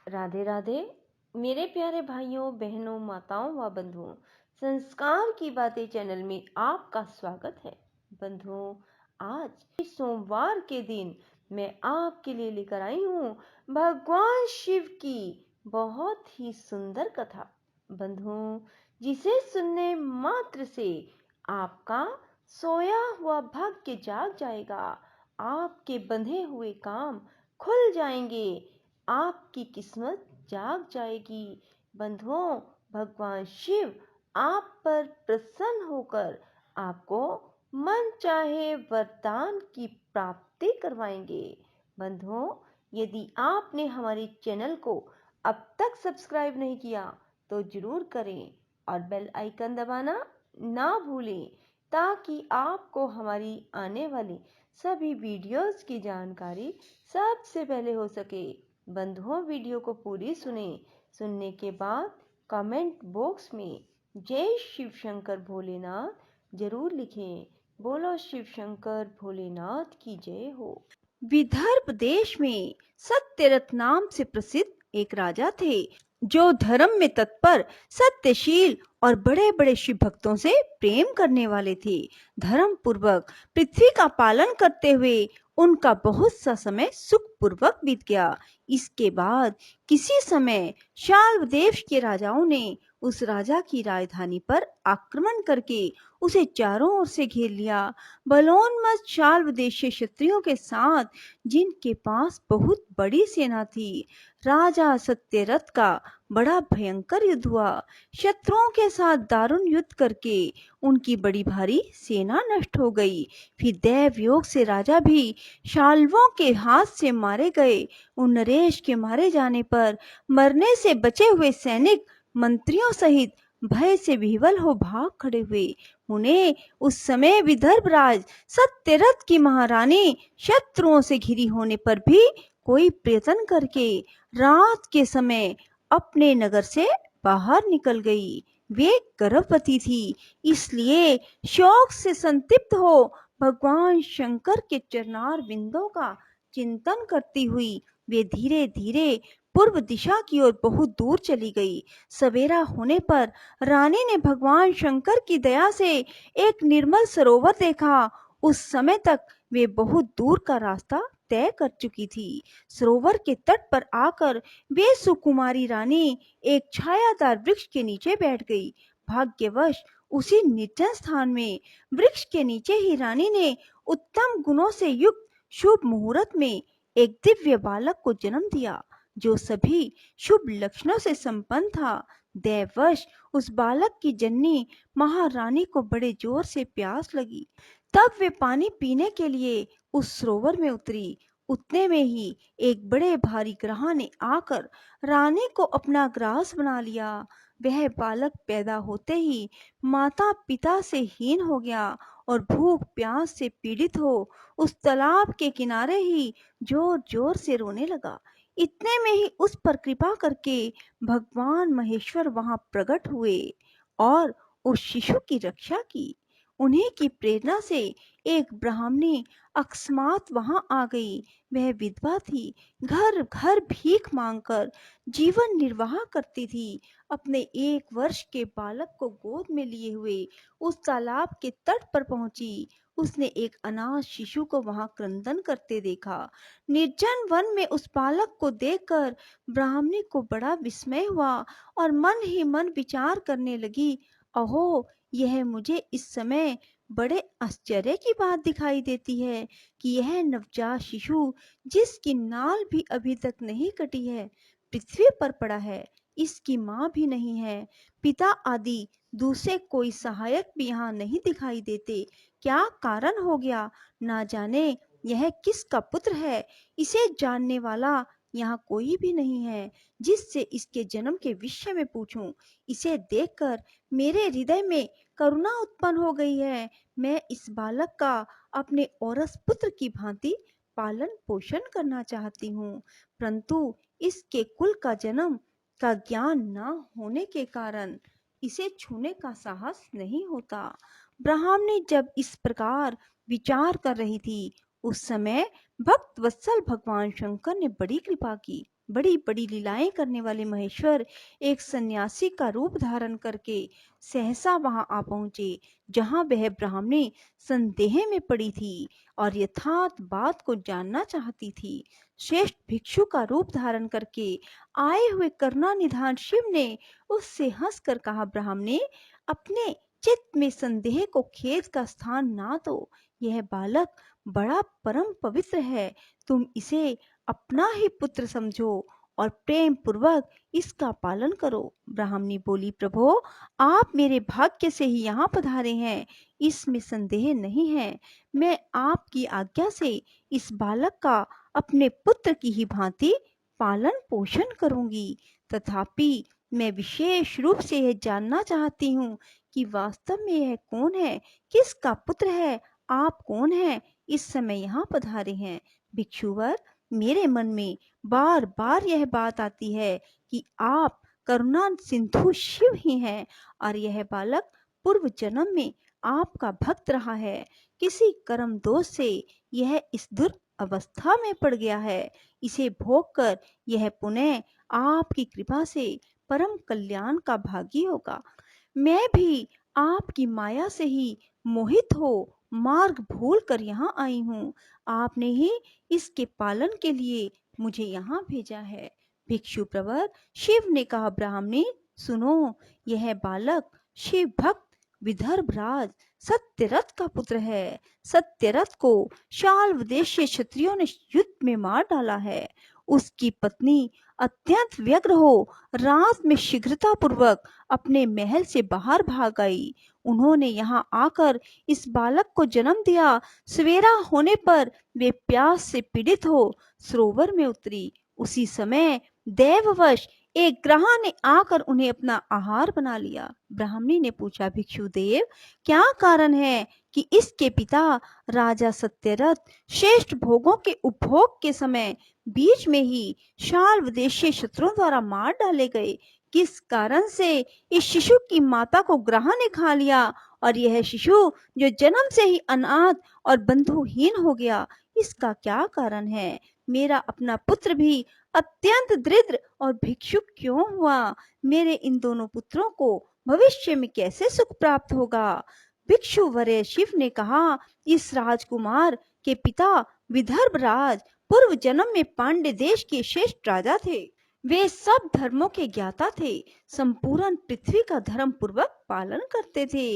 राधे राधे। मेरे प्यारे भाइयों बहनों माताओं व बंधुओं, संस्कार की बातें चैनल में आपका स्वागत है। बंधुओं, आज सोमवार के दिन मैं आपके लिए लेकर आई हूँ भगवान शिव की बहुत ही सुंदर कथा। बंधुओं, जिसे सुनने मात्र से आपका सोया हुआ भाग्य जाग जाएगा, आपके बंधे हुए काम खुल जाएंगे, आपकी किस्मत जाग जाएगी। बंधुओं, भगवान शिव आप पर प्रसन्न होकर आपको मन चाहे वरदान की प्राप्ति करवाएंगे। बंधुओं, यदि आपने हमारे चैनल को अब तक सब्सक्राइब नहीं किया तो जरूर करें और बेल आइकन दबाना ना भूलें, ताकि आपको हमारी आने वाली सभी वीडियोस की जानकारी सबसे पहले हो सके। बंधुओं, वीडियो को पूरी सुनने के बाद कमेंट बॉक्स में जय शिव शंकर भोलेनाथ जरूर लिखें। बोलो शिव शंकर भोलेनाथ की जय हो। विदर्भ देश में सत्यरथ नाम से प्रसिद्ध एक राजा थे, जो धर्म में तत्पर, सत्यशील और बड़े बड़े शिव भक्तों से प्रेम करने वाले थे। धर्म पूर्वक पृथ्वी का पालन करते हुए उनका बहुत सा समय सुख पूर्वक बीत गया। इसके बाद किसी समय शाल्व देश के राजाओं ने उस राजा की राजधानी पर आक्रमण करके उसे चारों ओर से घेर लिया। बलोन्मत्त शाल्व देशीय क्षत्रियों के साथ, जिनके पास बहुत बड़ी सेना थी, राजा सत्यरथ का बड़ा भयंकर युद्ध हुआ। शत्रुओं के साथ दारुण युद्ध करके उनकी बड़ी भारी सेना नष्ट हो गई। फिर दैव योग से राजा भी शाल्वों के हाथ से मारे गए। उन नरेश के मारे जाने पर मरने से बचे हुए सैनिक मंत्रियों सहित भय से विह्वल हो भाग खड़े हुए। उन्हें उस समय विदर्भ राज सत्यरथ की महारानी शत्रुओं से घिरी होने पर भी कोई प्रयत्न करके रात के समय अपने नगर से बाहर निकल गई। वे गर्भवती थी, इसलिए शोक से संतप्त हो भगवान शंकर के चरणार बिंदों का चिंतन करती हुई वे धीरे धीरे पूर्व दिशा की ओर बहुत दूर चली गई। सवेरा होने पर रानी ने भगवान शंकर की दया से एक निर्मल सरोवर देखा। उस समय तक वे बहुत दूर का रास्ता तय कर चुकी थी। सरोवर के तट पर आकर वे सुकुमारी रानी एक छायादार वृक्ष के नीचे बैठ गई। भाग्यवश उसी निर्जन स्थान में वृक्ष के नीचे ही रानी ने उत्तम गुणों से युक्त शुभ मुहूर्त में एक दिव्य बालक को जन्म दिया, जो सभी शुभ लक्षणों से संपन्न था। दैववश उस बालक की जननी महारानी को बड़े जोर से प्यास लगी। तब वे पानी पीने के लिए उस सरोवर में उतरी। उतने में ही एक बड़े भारी ग्राह ने आकर रानी को अपना ग्रास बना लिया। वह बालक पैदा होते ही माता पिता से हीन हो गया और भूख प्यास से पीड़ित हो उस तालाब के किनारे ही जोर जोर से रोने लगा। इतने में ही उस पर कृपा करके भगवान महेश्वर वहां प्रकट हुए और उस शिशु की रक्षा की। उन्हीं की प्रेरणा से एक ब्राह्मणी अकस्मात वहां आ गई। वह विधवा थी, घर घर भीख मांगकर जीवन निर्वाह करती थी। अपने 1 वर्ष के बालक को गोद में लिए हुए उस तालाब के तट पर पहुंची। उसने एक अनाथ शिशु को वहां क्रंदन करते देखा। निर्जन वन में उस बालक को देखकर ब्राह्मणी को बड़ा विस्मय हुआ और मन ही मन विचार करने लगी, अहो, यह मुझे इस समय बड़े आश्चर्य की बात दिखाई देती है कि यह नवजात शिशु, जिसकी नाल भी अभी तक नहीं कटी है, पृथ्वी पर पड़ा है। इसकी माँ भी नहीं है, पिता आदि दूसरे कोई सहायक भी यहाँ नहीं दिखाई देते। क्या कारण हो गया? ना जाने यह किसका पुत्र है। इसे जानने वाला यहाँ कोई भी नहीं है, जिससे इसके जन्म के विषय में पूछूं। इसे देखकर मेरे हृदय में करुणा उत्पन्न हो गई है। मैं इस बालक का अपने औरस पुत्र की भांति पालन पोषण करना चाहती हूँ, परंतु इसके कुल का जन्म का ज्ञान न होने के कारण इसे छूने का साहस नहीं होता। ब्राह्मणी जब इस प्रकार विचार कर रही थी, उस समय भक्त वत्सल भगवान शंकर ने बड़ी कृपा की। बड़ी बड़ी लीलाएं करने वाले महेश्वर एक सन्यासी का रूप धारण करके सहसा वहां आ पहुंचे, जहां वह ब्राह्मणी संदेह में पड़ी थी और यथार्थ बात को जानना चाहती थी। श्रेष्ठ भिक्षु का रूप धारण करके आए हुए करुणानिधान शिव ने उससे हंसकर कहा, ब्राह्मणे, अपने चित्त में संदेह को खेद का स्थान ना दो। यह बालक बड़ा परम पवित्र है, तुम इसे अपना ही पुत्र समझो और प्रेम पूर्वक इसका पालन करो। ब्राह्मणी बोली, प्रभो, आप मेरे भाग्य से ही यहाँ पधारे हैं, इसमें संदेह नहीं है। मैं आपकी आज्ञा से इस बालक का अपने पुत्र की ही भांति पालन पोषण करूंगी। तथापि मैं विशेष रूप से यह जानना चाहती हूँ कि वास्तव में यह कौन है, किसका पुत्र है, आप कौन हैं, इस समय यहाँ पधारे हैं। भिक्षुवर, मेरे मन में बार बार यह बात आती है कि आप करुणा सिंधु शिव ही हैं और यह बालक पूर्व जन्म में आपका भक्त रहा है। किसी कर्म दोष से यह इस दुर्अवस्था में पड़ गया है। इसे भोग कर यह पुनः आपकी कृपा से परम कल्याण का भागी होगा। मैं भी आपकी माया से ही मोहित हो मार्ग भूल कर यहाँ आई हूँ। आपने ही इसके पालन के लिए मुझे यहाँ भेजा है। भिक्षु प्रवर शिव ने कहा, ब्राह्मणी सुनो, यह बालक शिव भक्त विदर्भराज सत्यरथ का पुत्र है। सत्यरथ को शाल्व देशीय क्षत्रियों ने युद्ध में मार डाला है। उसकी पत्नी अत्यंत व्यग्र हो रात में शीघ्रता पूर्वक अपने महल से बाहर भाग आई। उन्होंने यहाँ आकर इस बालक को जन्म दिया। सवेरा होने पर वे प्यास से पीड़ित हो सरोवर में उतरी। उसी समय देववश एक ग्रह ने आकर उन्हें अपना आहार बना लिया। ब्राह्मणी ने पूछा, भिक्षुदेव, क्या कारण है कि इसके पिता राजा सत्यरथ श्रेष्ठ भोगों के उपभोग के समय बीच में ही शाल्व देशीय शत्रुओं द्वारा मार डाले गए? किस कारण से इस शिशु की माता को ग्रह ने खा लिया और यह शिशु जो जन्म से ही अनाथ और बंधुहीन हो गया, इसका क्या कारण है? मेरा अपना पुत्र भी अत्यंत दरिद्र और भिक्षुक क्यों हुआ? मेरे इन दोनों पुत्रों को भविष्य में कैसे सुख प्राप्त होगा? भिक्षु वरे शिव ने कहा, इस राजकुमार के पिता विदर्भराज पूर्व जन्म में पांड्य देश के श्रेष्ठ राजा थे। वे सब धर्मों के ज्ञाता थे, संपूर्ण पृथ्वी का धर्म पूर्वक पालन करते थे।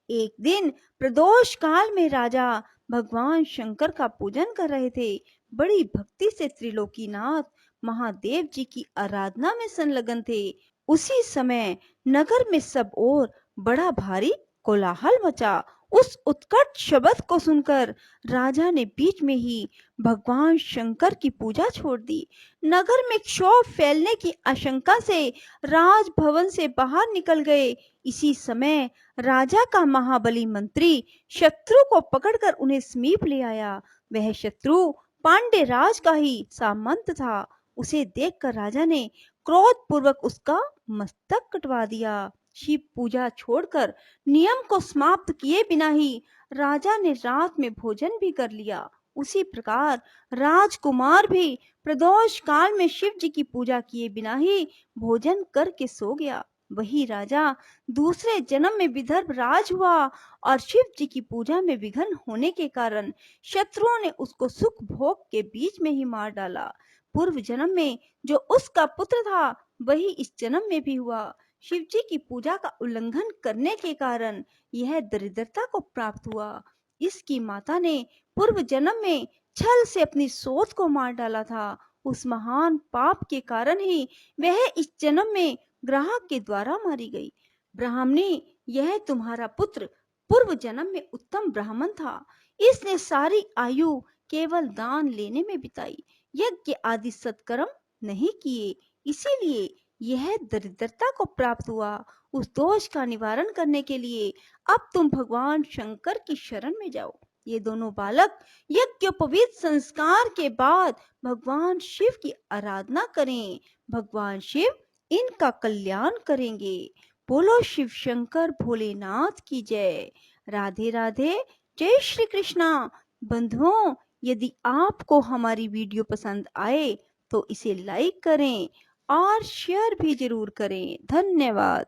एक दिन प्रदोष काल में राजा भगवान शंकर का पूजन कर रहे थे। बड़ी भक्ति से त्रिलोकीनाथ महादेव जी की आराधना में संलग्न थे। उसी समय नगर में सब ओर बड़ा भारी कोलाहल मचा। उस उत्कट शब्द को सुनकर राजा ने बीच में ही भगवान शंकर की पूजा छोड़ दी। नगर में क्षोभ फैलने की आशंका से राजभवन से बाहर निकल गए। इसी समय राजा का महाबली मंत्री शत्रु को पकड़कर उन्हें समीप ले आया। वह शत्रु पांड्य राज का ही सामंत था। उसे देखकर राजा ने क्रोध पूर्वक उसका मस्तक कटवा दिया। शिव पूजा छोड़कर नियम को समाप्त किए बिना ही राजा ने रात में भोजन भी कर लिया। उसी प्रकार राजकुमार भी प्रदोष काल में शिव जी की पूजा किए बिना ही भोजन करके सो गया। वही राजा दूसरे जन्म में विदर्भ राज हुआ और शिव जी की पूजा में विघ्न होने के कारण शत्रुओं ने उसको सुख भोग के बीच में ही मार डाला। पूर्व जन्म में जो उसका पुत्र था वही इस जन्म में भी हुआ। शिव जी की पूजा का उल्लंघन करने के कारण यह दरिद्रता को प्राप्त हुआ। इसकी माता ने पूर्व जन्म में छल से अपनी सोच को मार डाला था। उस महान पाप के कारण ही वह इस जन्म में ग्राहक के द्वारा मारी गई। ब्राह्मणी, यह तुम्हारा पुत्र पूर्व जन्म में उत्तम ब्राह्मण था। इसने सारी आयु केवल दान लेने में बिताई, यज्ञ आदि सत्कर्म नहीं किए, इसीलिए यह दरिद्रता को प्राप्त हुआ। उस दोष का निवारण करने के लिए अब तुम भगवान शंकर की शरण में जाओ। ये दोनों बालक यज्ञोपवीत संस्कार के बाद भगवान शिव की आराधना करें। भगवान शिव इनका कल्याण करेंगे। बोलो शिव शंकर भोलेनाथ की जय। राधे राधे। जय श्री कृष्णा। बंधुओं, यदि आपको हमारी वीडियो पसंद आए तो इसे लाइक करें और शेयर भी जरूर करें। धन्यवाद।